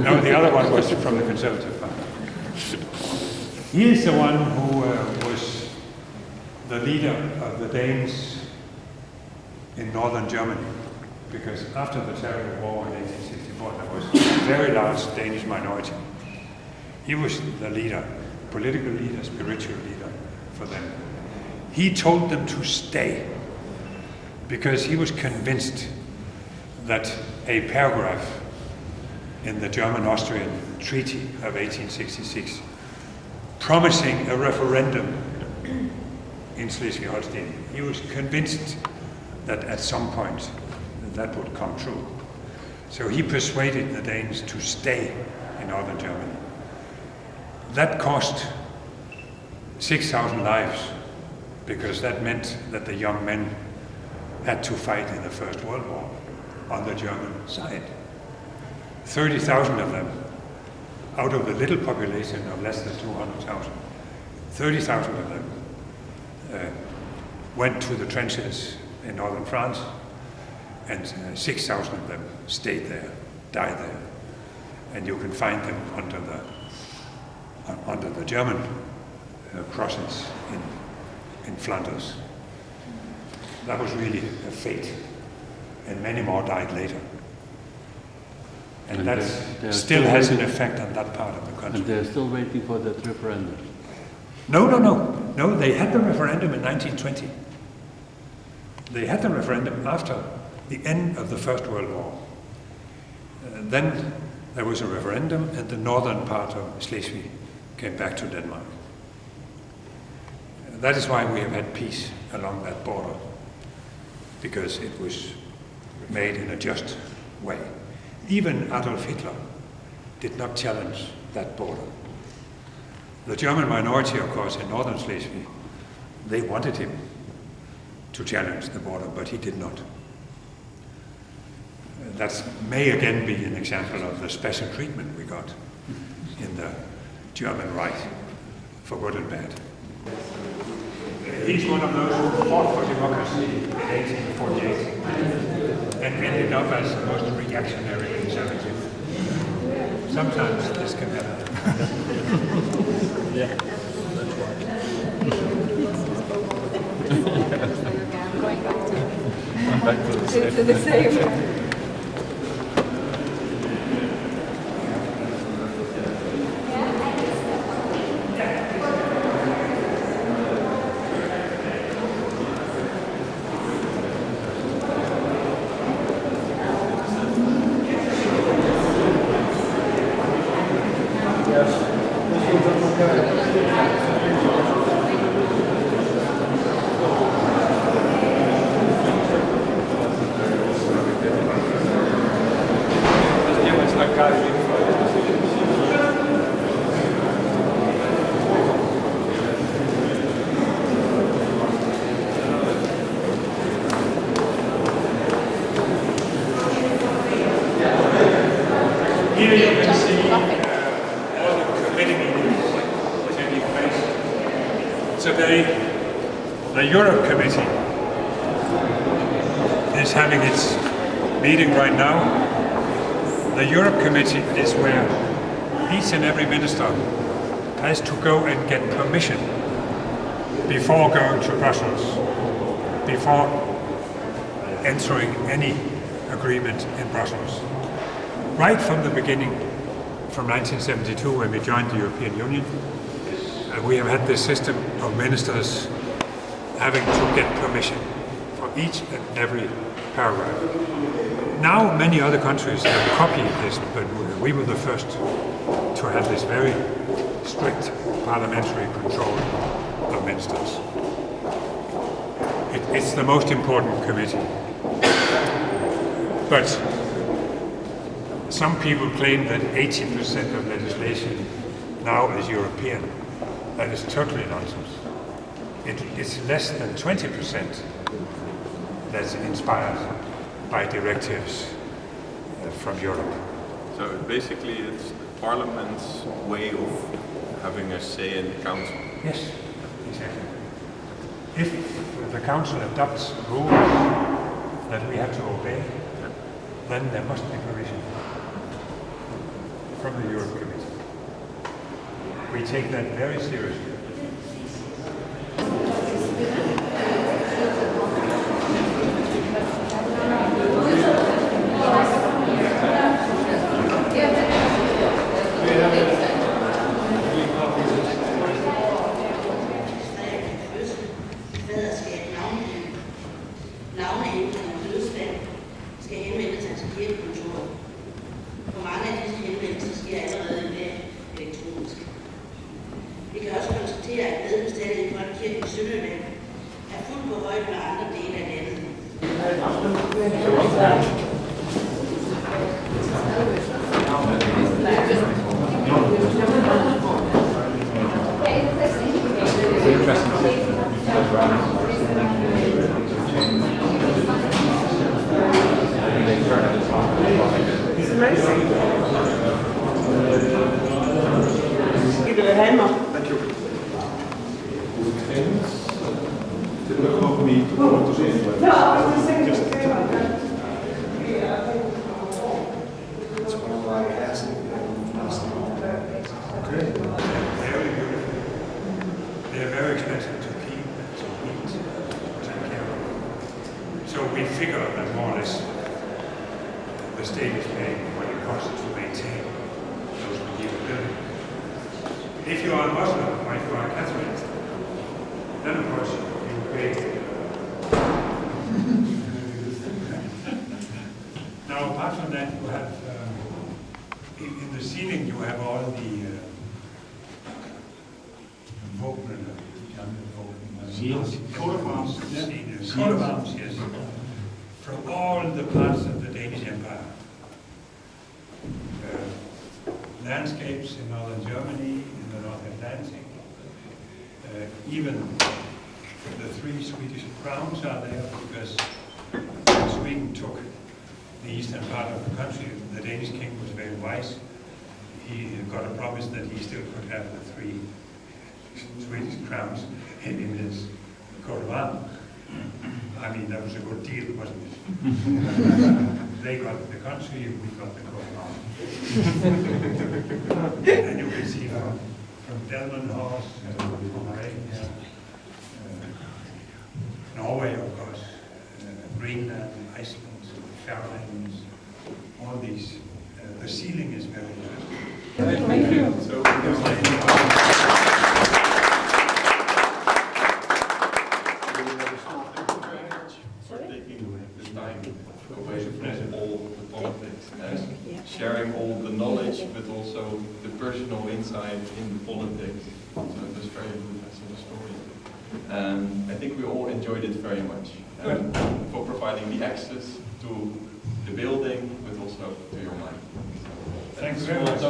No, the other one was from the Conservative Party. He is the one who was the leader of the Danes in northern Germany, because after the terrible war in 1864, there was a very large Danish minority. He was the leader, political leader, spiritual leader for them. He told them to stay because he was convinced that a paragraph in the German-Austrian Treaty of 1866 promising a referendum in Schleswig-Holstein, he was convinced that at some point that would come true. So he persuaded the Danes to stay in northern Germany. That cost 6,000 lives, because that meant that the young men had to fight in the First World War on the German side. 30,000 of them, out of the little population of less than 200,000, 30,000 of them went to the trenches in northern France, and 6,000 of them stayed there, died there. And you can find them under the German crosses in Flanders. That was really a fate, and many more died later. And that still has an effect on that part of the country. And they're still waiting for that referendum? No, they had the referendum in 1920. They had the referendum after the end of the First World War. Then there was a referendum, and the northern part of Schleswig came back to Denmark. That is why we have had peace along that border, because it was made in a just way. Even Adolf Hitler did not challenge that border. The German minority, of course, in northern Schleswig, they wanted him to challenge the border, but he did not. That may again be an example of the special treatment we got in the German right, for good and bad. He's one of those who fought for democracy in 1848 and ended up as the most reactionary conservative. Sometimes this can happen. Yeah, that's right. I'm back to the same. To the same. Here you can see all the committee meetings taking place. Today, the Europe Committee is having its meeting right now. The Europe Committee is where each and every minister has to go and get permission before going to Brussels, before entering any agreement in Brussels. Right from the beginning, from 1972, when we joined the European Union, we have had this system of ministers having to get permission for each and every paragraph. Now many other countries have copied this, but we were the first to have this very strict parliamentary control of ministers. It's the most important committee. But some people claim that 80% of legislation now is European. That is totally nonsense. It's less than 20% that's inspired by directives from Europe. So basically it's the Parliament's way of having a say in the Council? Yes, exactly. If the Council adopts rules that we have to obey, then there must be provision from the Europe Committee. We take that very seriously. If you are a Muslim or if you are a Catholic, then of course you pay. Now, apart from that, you have in the ceiling you have all the coat of arms, yes, from all the parts of the Danish Empire. Landscapes in northern Germany, in the North Atlantic. Even the 3 Swedish crowns are there because Sweden took the eastern part of the country. The Danish king was very wise. He got a promise that he still could have the 3 Swedish crowns in his coat of arms. I mean, that was a good deal, wasn't it? They got the country, we got the coat of arms. And you can see from Delmenhorst, Copenhagen, Norway, of course, Greenland, Iceland, Faroe, all these. The ceiling is very interesting. Thank you. So, sharing all the knowledge, but also the personal insight in the politics. So it was very interesting story. I think we all enjoyed it very much for providing the access to the building, but also to your mind. So, thanks very much.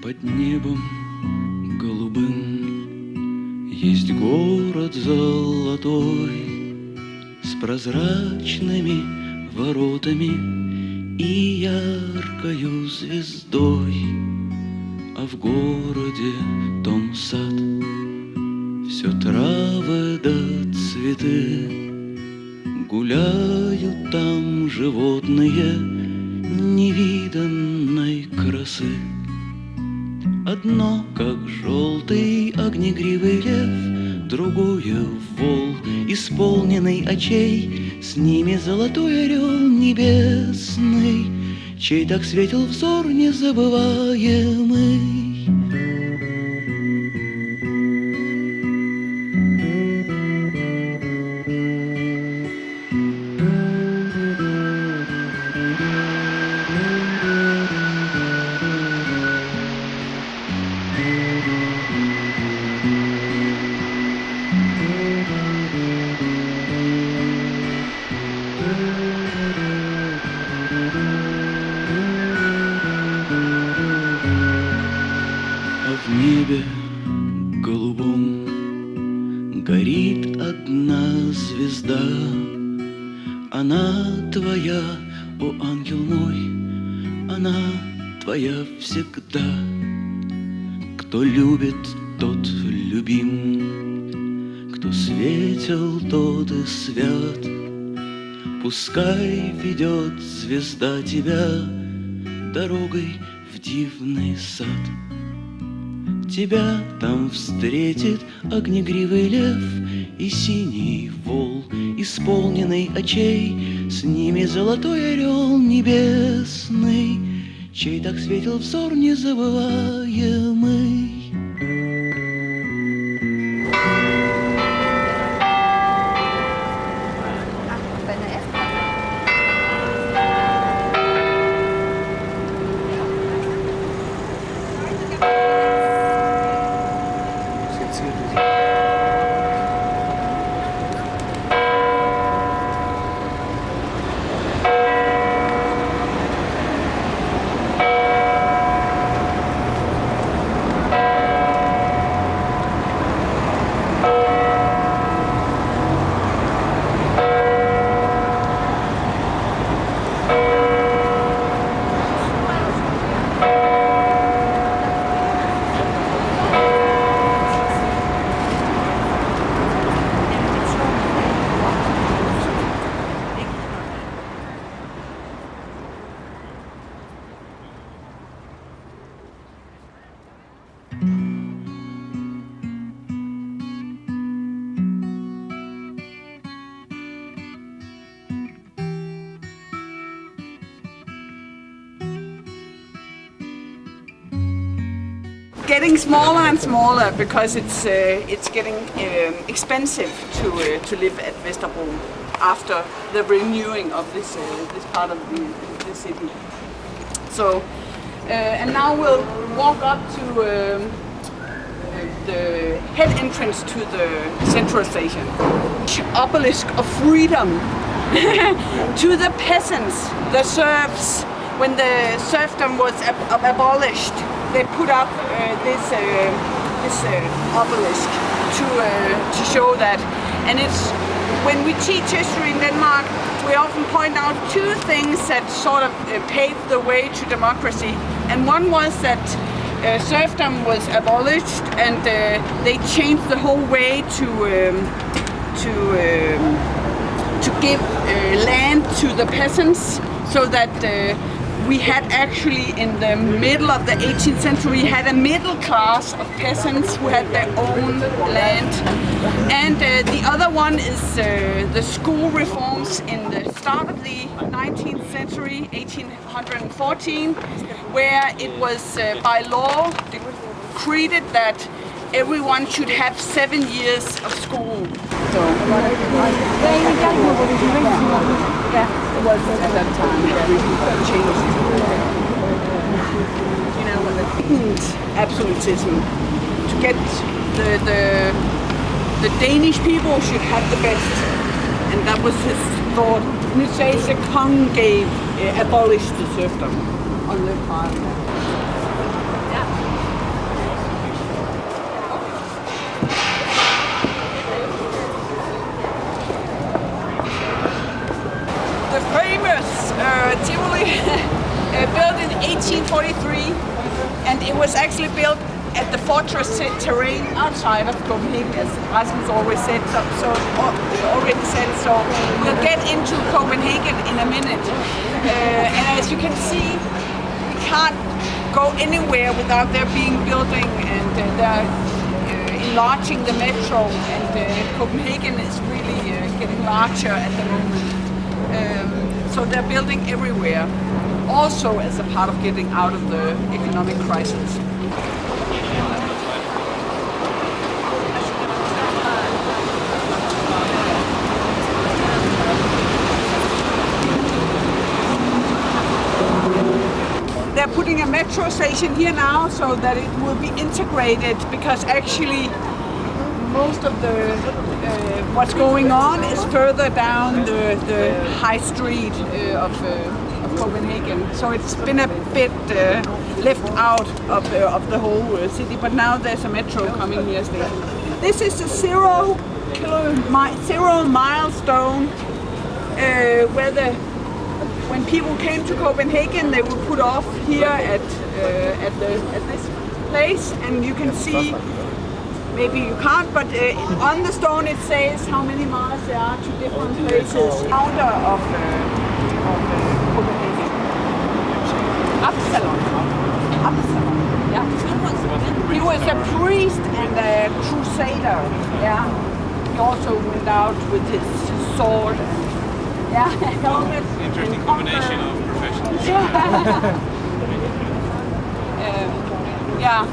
Под небом голубым есть город золотой с прозрачными воротами и яркою звездой, а в городе том сад, все травы да цветы, гуляют там животные невиданной красы. Одно, как желтый огнегривый лев, другую вол, исполненный очей, с ними золотой орел небесный, чей так светил взор незабываемый. В небе голубом горит одна звезда. Она твоя, о ангел мой, она твоя всегда. Кто любит, тот любим, кто светел, тот и свят. Пускай ведет звезда тебя дорогой в дивный сад. Тебя там встретит огнегривый лев и синий вол, исполненный очей, с ними золотой орел небесный, чей так светил взор незабываемый. Getting smaller and smaller because it's getting expensive to live at Vesterbro after the renewing of this part of the city. So and now we'll walk up to the head entrance to the central station. Obelisk of freedom to the peasants, the serfs. When the serfdom was abolished, they put up this obelisk to show that. And it's when we teach history in Denmark, we often point out two things that sort of paved the way to democracy. And one was that serfdom was abolished, and they changed the whole way to give land to the peasants, so that we had actually in the middle of the 18th century had a middle class of peasants who had their own land. And the other one is the school reforms in the start of the 19th century, 1814, where it was by law decreed that everyone should have 7 years of school. So, it was at that time changed. You know, absolutism. To get the Danish people should have the best, and that was his thought. And it says the Kong abolished the serfdom on the parliament. The famous Tivoli built in 1843, and it was actually built at the fortress terrain outside of Copenhagen, as Rasmus already said. So we'll get into Copenhagen in a minute. And as you can see, we can't go anywhere without there being building, and there enlarging the metro, and Copenhagen is really getting larger at the moment. So they're building everywhere, also as a part of getting out of the economic crisis. They're putting a metro station here now so that it will be integrated, because actually most of the what's going on is further down the high street of Copenhagen. So it's been a bit left out of the whole city, but now there's a metro coming here still. This is a zero milestone where when people came to Copenhagen, they would put off here at this place, and you can see, maybe you can't, but on the stone it says how many miles there are to different places. Founder of Copenhagen. Absalon. Yeah. He was a priest and a crusader. Yeah. He also went out with his sword. Yeah, Interesting combination of professions. Yeah.